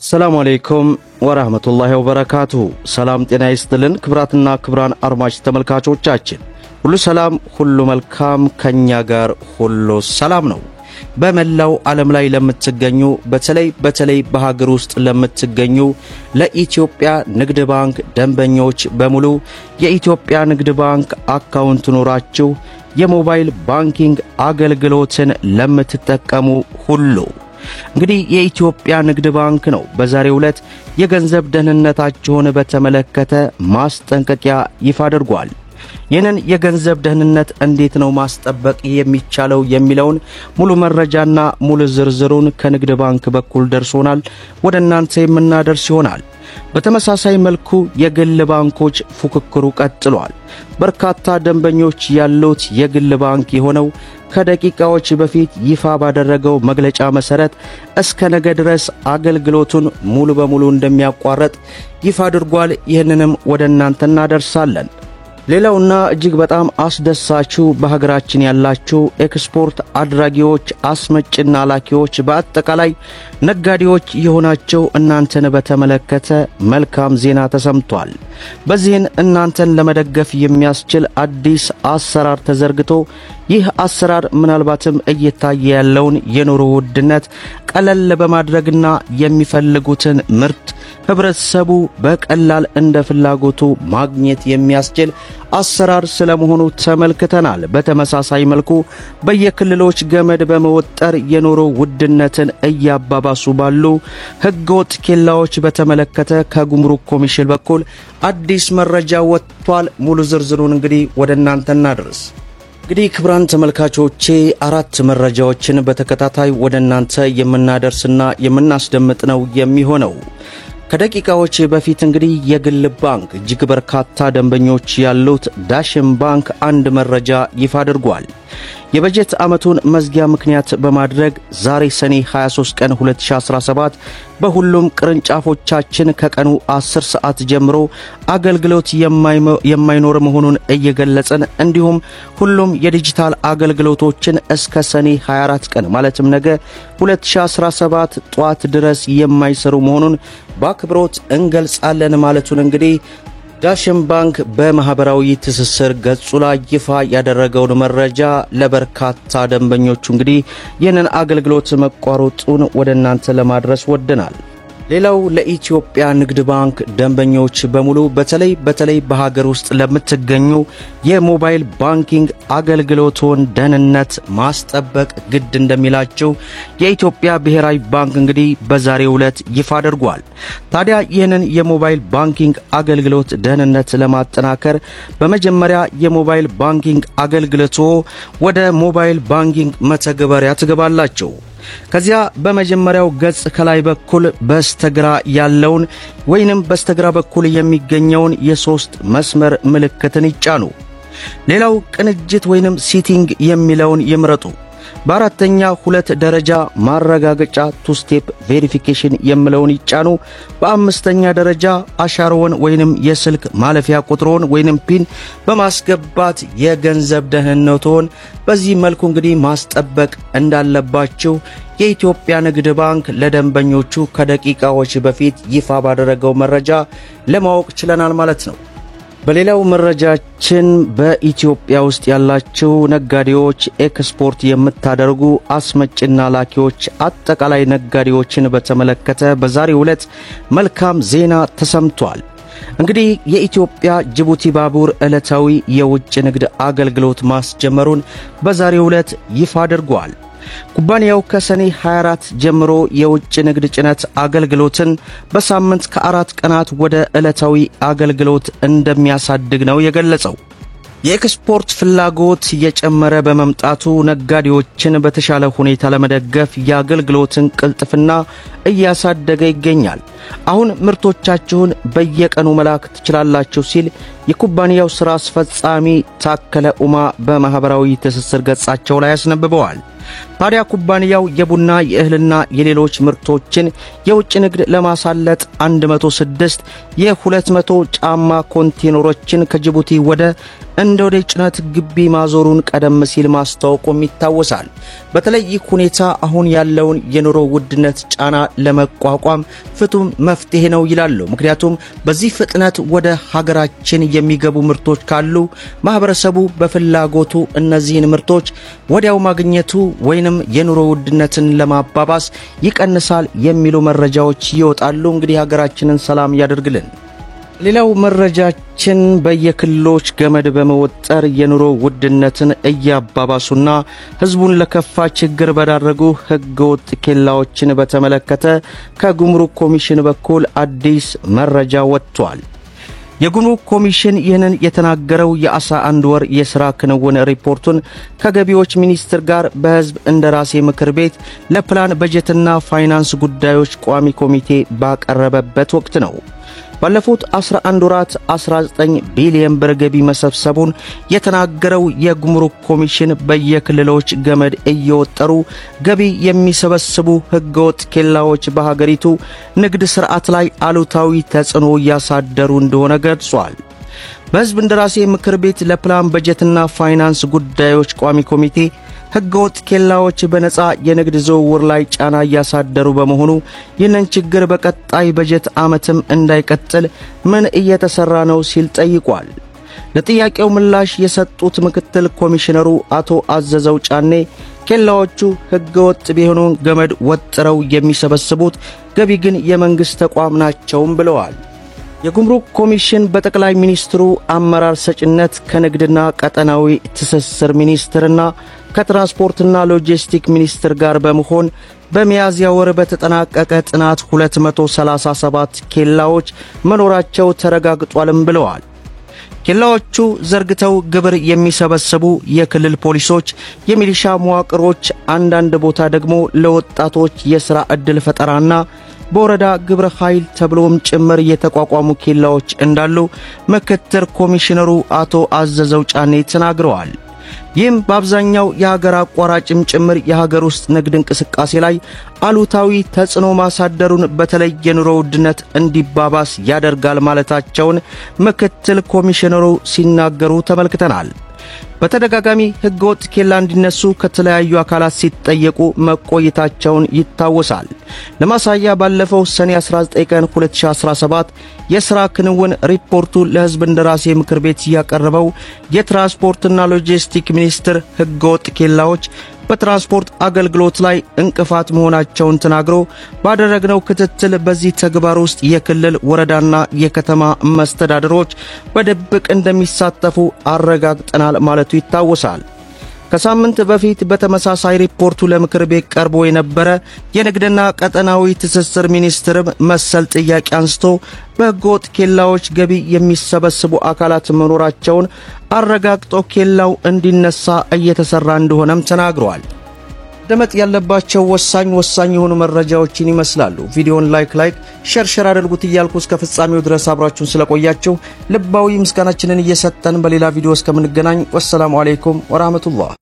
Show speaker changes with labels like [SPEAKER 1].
[SPEAKER 1] ሰላም አለይኩም ወራህመቱላሂ ወበረካቱሁ። ሰላም ጤና ይስጥልን ክብራትና ክብራን አድማጭ ተመልካቾቻችን ሁሉ ሰላም ሁሉ መልካም ከኛ ጋር ሁሉ ሰላም ነው። በመላው ዓለም ላይ ለምትገኙ በተለይ በሀገር ውስጥ ለምትገኙ ለኢትዮጵያ ንግድ ባንክ ደንበኞች በሙሉ የኢትዮጵያ ንግድ ባንክ አካውንት ኖራችሁ የሞባይል ባንኪንግ አገልግሎትን ለምትጠቀሙ ሁሉ እንግዲህ የኢትዮጵያ ንግድ ባንክ ነው በዛሬው ዕለት የገንዘብ ደህንነታችሁን በተመለከተ ማስጠንቀቂያ ይፋ አድርጓል። ይህንን የገንዘብ ደህንነት እንዴት ነው ማስጠበቅ የሚቻለው የሚለውን ሙሉ መረጃና ሙሉ ዝርዝሩን ከንግድ ባንክ በኩል ደርሶናል ወደ እናንተ የምናደርስ ይሆናል። በተመሳሳይ መልኩ የግል ባንኮች ፉክክሩ ቀጥሏል። በርካታ ደንበኞች ያሉት የግል ባንክ የሆነው ከደቂቃዎች በፊት ይፋ ባደረገው መግለጫ መሰረት እስከ ነገ ድረስ አገልግሎቱን ሙሉ በሙሉ እንደሚያቋርጥ ይፋ አድርጓል። ይህንንም ወደ እናንተ እናደርሳለን። ሌላውና እጅግ በጣም አስደሳቹ በሀገራችን ያላችሁ ኤክስፖርት አድራጊዎች፣ አስመጭና ላኪዎች፣ በአጠቃላይ ነጋዴዎች የሆናችሁ እናንተን በተመለከተ መልካም ዜና ተሰምቷል። በዚህን እናንተን ለመደገፍ የሚያስችል አዲስ አሰራር ተዘርግቶ ይህ አሰራር ምናልባትም እየታየ ያለውን የኑሮ ውድነት ቀለል በማድረግና የሚፈልጉትን ምርት ህብረተሰቡ በቀላል እንደ ፍላጎቱ ማግኘት የሚያስችል አሰራር ስለመሆኑ ተመልክተናል። በተመሳሳይ መልኩ በየክልሎች ገመድ በመወጠር የኑሮ ውድነትን እያባባሱ ባሉ ህገወጥ ኬላዎች በተመለከተ ከጉምሩክ ኮሚሽን በኩል አዲስ መረጃ ወጥቷል። ሙሉ ዝርዝሩን እንግዲህ ወደ እናንተ እናድርስ። እንግዲህ ክብራን ተመልካቾቼ አራት መረጃዎችን በተከታታይ ወደ እናንተ የምናደርስና የምናስደምጥ ነው የሚሆነው። ከደቂቃዎች በፊት እንግዲህ የግል ባንክ እጅግ በርካታ ደንበኞች ያሉት ዳሽን ባንክ አንድ መረጃ ይፋ አድርጓል። የበጀት ዓመቱን መዝጊያ ምክንያት በማድረግ ዛሬ ሰኔ 23 ቀን 2017 በሁሉም ቅርንጫፎቻችን ከቀኑ 10 ሰዓት ጀምሮ አገልግሎት የማይኖር መሆኑን እየገለጸን እንዲሁም ሁሉም የዲጂታል አገልግሎቶችን እስከ ሰኔ 24 ቀን ማለትም ነገ 2017 ጧት ድረስ የማይሰሩ መሆኑን በአክብሮት እንገልጻለን ማለቱን እንግዲህ ዳሽን ባንክ በማህበራዊ ትስስር ገጹ ላይ ይፋ ያደረገውን መረጃ ለበርካታ ደንበኞቹ እንግዲህ ይህንን አገልግሎት መቋረጡን ወደ እናንተ ለማድረስ ወደናል። ሌላው ለኢትዮጵያ ንግድ ባንክ ደንበኞች በሙሉ በተለይ በሀገር ውስጥ ለምትገኙ የሞባይል ባንኪንግ አገልግሎቱን ደህንነት ማስጠበቅ ግድ እንደሚላቸው የኢትዮጵያ ብሔራዊ ባንክ እንግዲህ በዛሬው ዕለት ይፋ አድርጓል። ታዲያ ይህንን የሞባይል ባንኪንግ አገልግሎት ደህንነት ለማጠናከር በመጀመሪያ የሞባይል ባንኪንግ አገልግሎቱ ወደ ሞባይል ባንኪንግ መተግበሪያ ትገባላችሁ። ከዚያ በመጀመሪያው ገጽ ከላይ በኩል በስተግራ ያለውን ወይንም በስተግራ በኩል የሚገኘውን የሶስት መስመር ምልክትን ይጫኑ። ሌላው ቅንጅት ወይንም ሲቲንግ የሚለውን ይምረጡ። በአራተኛ ሁለት ደረጃ ማረጋገጫ ቱ ስቴፕ ቬሪፊኬሽን የሚለውን ይጫኑ። በአምስተኛ ደረጃ አሻሮን ወይንም የስልክ ማለፊያ ቁጥሮን ወይንም ፒን በማስገባት የገንዘብ ደህንነቶን በዚህ መልኩ እንግዲህ ማስጠበቅ እንዳለባችሁ የኢትዮጵያ ንግድ ባንክ ለደንበኞቹ ከደቂቃዎች በፊት ይፋ ባደረገው መረጃ ለማወቅ ችለናል ማለት ነው። በሌላው መረጃችን በኢትዮጵያ ውስጥ ያላችሁ ነጋዴዎች፣ ኤክስፖርት የምታደርጉ አስመጭና ላኪዎች፣ አጠቃላይ ነጋዴዎችን በተመለከተ በዛሬው ዕለት መልካም ዜና ተሰምቷል። እንግዲህ የኢትዮጵያ ጅቡቲ ባቡር ዕለታዊ የውጭ ንግድ አገልግሎት ማስጀመሩን በዛሬው ዕለት ይፋ አድርጓል። ኩባንያው ከሰኔ 24 ጀምሮ የውጭ ንግድ ጭነት አገልግሎትን በሳምንት ከ4 ቀናት ወደ ዕለታዊ አገልግሎት እንደሚያሳድግ ነው የገለጸው። የኤክስፖርት ፍላጎት እየጨመረ በመምጣቱ ነጋዴዎችን በተሻለ ሁኔታ ለመደገፍ የአገልግሎትን ቅልጥፍና እያሳደገ ይገኛል። አሁን ምርቶቻችሁን በየቀኑ መላክ ትችላላችሁ ሲል የኩባንያው ሥራ አስፈጻሚ ታከለ ኡማ በማህበራዊ ትስስር ገጻቸው ላይ ያስነብበዋል። ታዲያ ኩባንያው የቡና የእህልና የሌሎች ምርቶችን የውጭ ንግድ ለማሳለጥ 106 የ200 ጫማ ኮንቴነሮችን ከጅቡቲ ወደ እንዶዴ ጭነት ግቢ ማዞሩን ቀደም ሲል ማስታወቁም ይታወሳል። በተለይ ይህ ሁኔታ አሁን ያለውን የኑሮ ውድነት ጫና ለመቋቋም ፍቱን መፍትሄ ነው ይላሉ። ምክንያቱም በዚህ ፍጥነት ወደ ሀገራችን የሚገቡ ምርቶች ካሉ ማህበረሰቡ በፍላጎቱ እነዚህን ምርቶች ወዲያው ማግኘቱ ወይንም የኑሮ ውድነትን ለማባባስ ይቀንሳል የሚሉ መረጃዎች ይወጣሉ። እንግዲህ ሀገራችንን ሰላም ያደርግልን። ሌላው መረጃችን በየክልሎች ገመድ በመወጠር የኑሮ ውድነትን እያባባሱና ህዝቡን ለከፋ ችግር በዳረጉ ህገወጥ ኬላዎችን በተመለከተ ከጉምሩክ ኮሚሽን በኩል አዲስ መረጃ ወጥቷል። የጉምሩክ ኮሚሽን ይህንን የተናገረው የ11 ወር የሥራ ክንውን ሪፖርቱን ከገቢዎች ሚኒስቴር ጋር በህዝብ እንደራሴ ምክር ቤት ለፕላን በጀትና ፋይናንስ ጉዳዮች ቋሚ ኮሚቴ ባቀረበበት ወቅት ነው። ባለፉት 11 ወራት 19 ቢሊዮን ብር ገቢ መሰብሰቡን የተናገረው የጉምሩክ ኮሚሽን በየክልሎች ገመድ እየወጠሩ ገቢ የሚሰበስቡ ህገወጥ ኬላዎች በሀገሪቱ ንግድ ስርዓት ላይ አሉታዊ ተጽዕኖ ያሳደሩ እንደሆነ ገልጿል። በህዝብ እንደራሴ ምክር ቤት ለፕላን በጀትና ፋይናንስ ጉዳዮች ቋሚ ኮሚቴ ህገወጥ ኬላዎች በነፃ የንግድ ዝውውር ላይ ጫና ያሳደሩ በመሆኑ ይህንን ችግር በቀጣይ በጀት ዓመትም እንዳይቀጥል ምን እየተሰራ ነው ሲል ጠይቋል። ለጥያቄው ምላሽ የሰጡት ምክትል ኮሚሽነሩ አቶ አዘዘው ጫኔ ኬላዎቹ ህገወጥ ቢሆኑ ገመድ ወጥረው የሚሰበስቡት ገቢ ግን የመንግስት ተቋም ናቸውም ብለዋል። የጉምሩክ ኮሚሽን በጠቅላይ ሚኒስትሩ አመራር ሰጭነት ከንግድና ቀጠናዊ ትስስር ሚኒስቴርና ከትራንስፖርትና ሎጂስቲክ ሚኒስቴር ጋር በመሆን በሚያዝያ ወር በተጠናቀቀ ጥናት 237 ኬላዎች መኖራቸው ተረጋግጧልም ብለዋል። ኬላዎቹ ዘርግተው ግብር የሚሰበስቡ የክልል ፖሊሶች፣ የሚሊሻ መዋቅሮች፣ አንዳንድ ቦታ ደግሞ ለወጣቶች የሥራ ዕድል ፈጠራና በወረዳ ግብረ ኃይል ተብሎም ጭምር የተቋቋሙ ኬላዎች እንዳሉ ምክትል ኮሚሽነሩ አቶ አዘዘው ጫኔ ተናግረዋል። ይህም በአብዛኛው የሀገር አቋራጭም ጭምር የሀገር ውስጥ ንግድ እንቅስቃሴ ላይ አሉታዊ ተጽዕኖ ማሳደሩን በተለይ የኑሮ ውድነት እንዲባባስ ያደርጋል ማለታቸውን ምክትል ኮሚሽነሩ ሲናገሩ ተመልክተናል። በተደጋጋሚ ህገወጥ ኬላ እንዲነሱ ከተለያዩ አካላት ሲጠየቁ መቆየታቸውን ይታወሳል። ለማሳያ ባለፈው ሰኔ 19 ቀን 2017 የሥራ ክንውን ሪፖርቱ ለህዝብ እንደራሴ ምክር ቤት ያቀረበው የትራንስፖርትና ሎጂስቲክ ሚኒስቴር ህገወጥ ኬላዎች በትራንስፖርት አገልግሎት ላይ እንቅፋት መሆናቸውን ተናግሮ ባደረግነው ክትትል በዚህ ተግባር ውስጥ የክልል ወረዳና የከተማ መስተዳድሮች በድብቅ እንደሚሳተፉ አረጋግጠናል ማለቱ ይታወሳል። ከሳምንት በፊት በተመሳሳይ ሪፖርቱ ለምክር ቤት ቀርቦ የነበረ የንግድና ቀጠናዊ ትስስር ሚኒስቴርም መሰል ጥያቄ አንስቶ በህገወጥ ኬላዎች ገቢ የሚሰበስቡ አካላት መኖራቸውን አረጋግጦ ኬላው እንዲነሳ እየተሰራ እንደሆነም ተናግሯል። ደመጥ ያለባቸው ወሳኝ የሆኑ መረጃዎችን ይመስላሉ። ቪዲዮውን ላይክ ሼር አድርጉት እያልኩ እስከ ፍጻሜው ድረስ አብራችሁን ስለቆያችሁ ልባዊ ምስጋናችንን እየሰጠን በሌላ ቪዲዮ እስከምንገናኝ ወሰላሙ አለይኩም ወራህመቱላህ።